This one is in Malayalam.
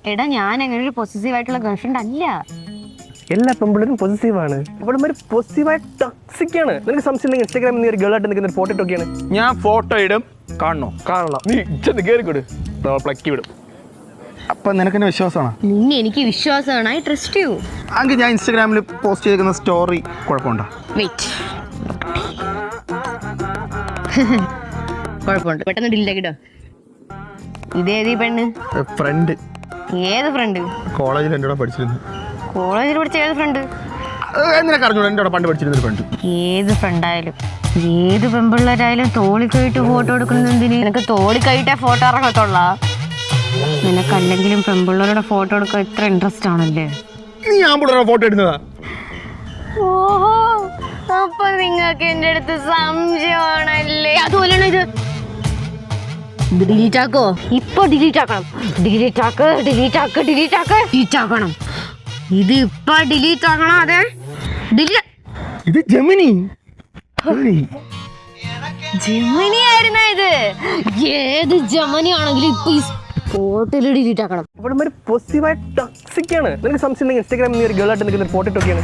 എടാ ഞാൻ അങ്ങനെ ഒരു പോസിറ്റീവ് ആയിട്ടുള്ള ഗേൾഫ്രണ്ട് അല്ല. എല്ലാ പെമ്പിള്ളേരും പോസിറ്റീവാണ്. ഇവളുമാര് പോസിറ്റീവായ ടോക്സിക് ആണ്. നിനക്ക് സംശയം ഉണ്ടെങ്കിൽ ഇൻസ്റ്റാഗ്രാമിൽ നീ ഒരു ഗേളായിട്ട് നിൽക്കുന്ന ഫോട്ടോ ഇട്ടൊക്കെയാണ്. ഞാൻ ഫോട്ടോ ഇടും, കാണണം. നീ ചെന്ന് കയറിക്കൊടു, പ്ലക്കി വിടും. അപ്പം നിനക്കെന്നെ വിശ്വാസമാണ്? നിന്നെ എനിക്ക് വിശ്വാസമാണ്. I trust you. എങ്കിൽ ഞാൻ ഇൻസ്റ്റാഗ്രാമിൽ പോസ്റ്റ് ചെയ്തിരിക്കുന്ന സ്റ്റോറി കുഴപ്പമുണ്ടോ? വെയിറ്റ്, കുഴപ്പമുണ്ട്. പെട്ടെന്ന് ഡിലീറ്റ് ആക്കിട്ടോ. ഇതേതീ പെണ്ണ്? ഫ്രണ്ട്. ഏത് ഫ്രണ്ട്? കോളേജിൽ എൻ്റെ കൂടെ പഠിച്ചിരുന്നു. കോളേജിൽ പഠിച്ച ഏത് ഫ്രണ്ട്? നിനക്ക് അറിഞ്ഞൂടെ? എൻ്റെ കൂടെ പണ്ട് പഠിച്ചിരുന്നൊരു ഫ്രണ്ട്. ഏത് ഫ്രണ്ടായാലും ഏത് പെമ്പിള്ളേരായാലും തോളി കൈയിട്ട് ഫോട്ടോ എടുക്കുന്നത് എന്തിന്? നിനക്ക് തോളി കൈയിട്ടേ ഫോട്ടോ ഇറങ്ങത്തുള്ള. നിനക്കല്ലെങ്കിലും പെമ്പിള്ളേരുടെ ഫോട്ടോ എടുക്കാൻ ഇത്ര ഇൻട്രസ്റ്റ് ആണല്ലേ? നീ ഞാൻ പിള്ളേരുടെ ഫോട്ടോ ഇടുന്നതാ? ഓഹോ, അപ്പൊ നിങ്ങൾക്ക് എന്റെ അടുത്ത് സംശയമാണല്ലേ? അതുപോലെയാണോ ഇത്? ഡിലീറ്റ് ആക്കോ? ഇപ്പൊ ഡിലീറ്റ് ആക്കണം. ഡിലീറ്റ് ആക്കണം. ഇത് ഇപ്പൊ ഡിലീറ്റ് ആക്കണം. അതെ, ഡിലീറ്റ്. ഇത് ജെമിനി ആയിരുന്ന ഇത്. ഏത് ജമനി ആണെങ്കിലും ഇപ്പൊ ഈ സ്പോട്ടിൽ ഡിലീറ്റ് ആക്കണം. ഇവളുമാര് പോസിറ്റീവായ ടോക്സിക് ആണ്. നിനക്ക് സംശയം ഉണ്ടെങ്കിൽ ഇൻസ്റ്റാഗ്രാമിൽ നീ ഒരു ഗേളായിട്ട് നിൽക്കുന്ന ഫോട്ടോ ഇട്ടൊക്കെയാണ്.